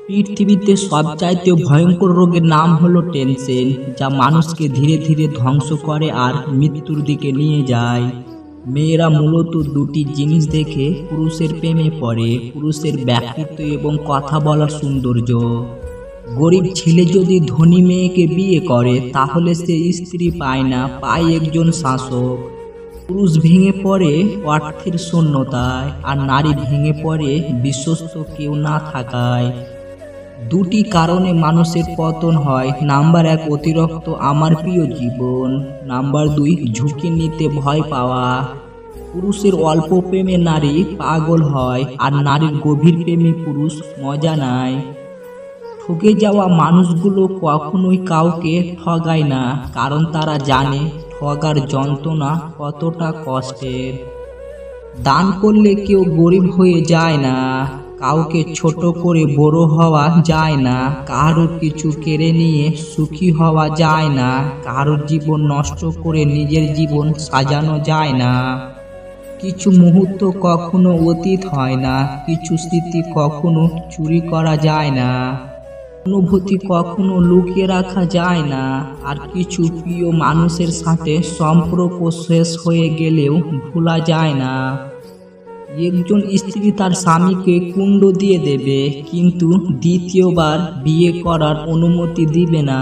পৃথিবীতে সবচাইতে ভয়ঙ্কর রোগের নাম হলো টেনশন, যা মানুষকে ধীরে ধীরে ধ্বংস করে আর মৃত্যুর দিকে নিয়ে যায়। মেয়েরা মূলত দুটি জিনিস দেখে পুরুষের প্রেমে পড়ে: পুরুষের ব্যক্তিত্ব এবং কথা বলার সৌন্দর্য। গরিব ছেলে যদি ধনী মেয়েকে বিয়ে করে তাহলে সে স্ত্রী পায় না, পায় একজন শাসক। পুরুষ ভেঙে পড়ে অর্থের শূন্যতায়, আর নারী ভেঙে পড়ে বিশ্বস্ত কেউ না থাকায়। দুটি কারণে মানুষের পতন হয়। নাম্বার 1, অতিরিক্ত আমার প্রিয় জীবন। নাম্বার 2, ঝুঁকি নিতে ভয় পাওয়া। পুরুষের অল্প প্রেমে নারী পাগল হয়, আর নারীর গভীর প্রেমে পুরুষ মজা নেয়। ঠকে যাওয়া মানুষগুলো কখনোই কাউকে ঠগায় না, কারণ তারা জানে ঠগার যন্ত্রণা কতটা কষ্টের। দান করলে কেউ গরিব হয়ে যায় না, কাউকে ছোট করে বড় হওয়া যায় না, কারোর কিছু কেড়ে নিয়ে সুখী হওয়া যায় না, কারোর জীবন নষ্ট করে নিজের জীবন সাজানো যায় না। কিছু মুহূর্ত কখনো অতীত হয় না, কিছু স্মৃতি কখনো চুরি করা যায় না, অনুভূতি কখনো লুকিয়ে রাখা যায় না, আর কিছু প্রিয় মানুষের সাথে সম্পর্ক শেষ হয়ে গেলেও ভোলা যায় না। একজন স্ত্রী তার স্বামীকে কুণ্ড দিয়ে দেবে, কিন্তু দ্বিতীয়বার বিয়ে করার অনুমতি দিবে না।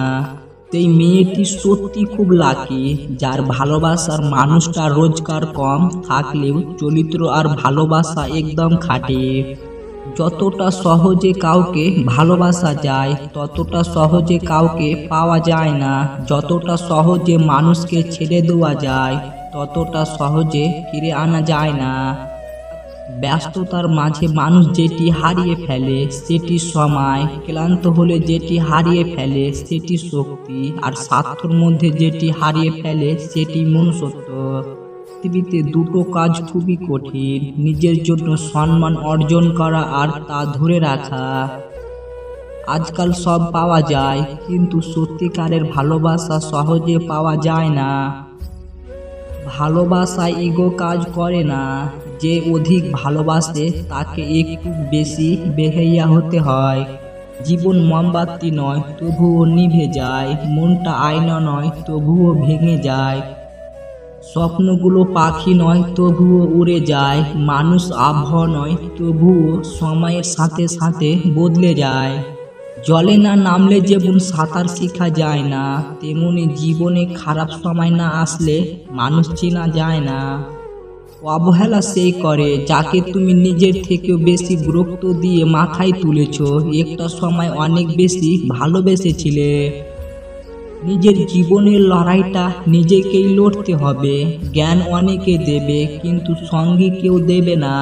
সেই মেয়েটি সত্যি খুব লাকি, যার ভালোবাসার মানুষটা রোজগার কম থাকলেও চরিত্র আর ভালোবাসা একদম খাঁটি। যতটা সহজে কাউকে ভালোবাসা যায় ততটা সহজে কাউকে পাওয়া যায় না। যতটা সহজে মানুষকে ছেড়ে দেওয়া যায় ততটা সহজে ফিরে আনা যায় না। ব্যস্ততার মাঝে মানুষ যেটি হারিয়ে ফেলে সেটি সময়, ক্লান্ত হলে যেটি হারিয়ে ফেলে সেটি শক্তি, আর স্বার্থের মধ্যে যেটি হারিয়ে ফেলে সেটি মনুষ্যত্ব। পৃথিবীতে দুটো কাজ খুবই কঠিন: নিজের জন্য সম্মান অর্জন করা আর তা ধরে রাখা। আজকাল সব পাওয়া যায়, কিন্তু সত্যিকারের ভালোবাসা সহজে পাওয়া যায় না। ভালোবাসায় ইগো কাজ করে না। যে অধিক ভালোবাসে তাকে একটু বেশি বেহাইয়া হতে হয়। জীবন মোমবাতি নয়, তবুও নিভে যায়। মনটা আয়না নয়, তবুও ভেঙে যায়। স্বপ্নগুলো পাখি নয়, তবুও উড়ে যায়। মানুষ আবহাওয়া নয়, তবুও সময়ের সাথে সাথে বদলে যায়। জলে না নামলে যেমন সাঁতার শেখা যায় না, তেমনি জীবনে খারাপ সময় না আসলে মানুষ চেনা যায় না। অবহেলা সেই করে যাকে তুমি নিজের থেকেও বেশি গুরুত্ব দিয়ে মাথায় তুলেছ। একটা সময় অনেক বেশি ভালোবেসেছিলে। নিজের জীবনের লড়াইটা নিজেকেই লড়তে হবে। জ্ঞান অনেকে দেবে, কিন্তু সঙ্গী কেউ দেবে না।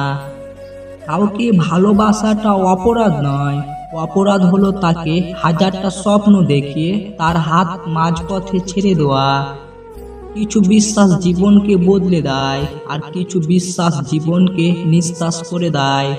কাউকে ভালোবাসাটা অপরাধ নয়, অপরাধ হলো তাকে হাজারটা স্বপ্ন দেখিয়ে তার হাত মাঝপথে ছেড়ে দেওয়া। কিছু বিশ্বাস জীবনকে বদলে দেয়, আর কিছু বিশ্বাস জীবনকে নিঃশ্বাস করে দেয়।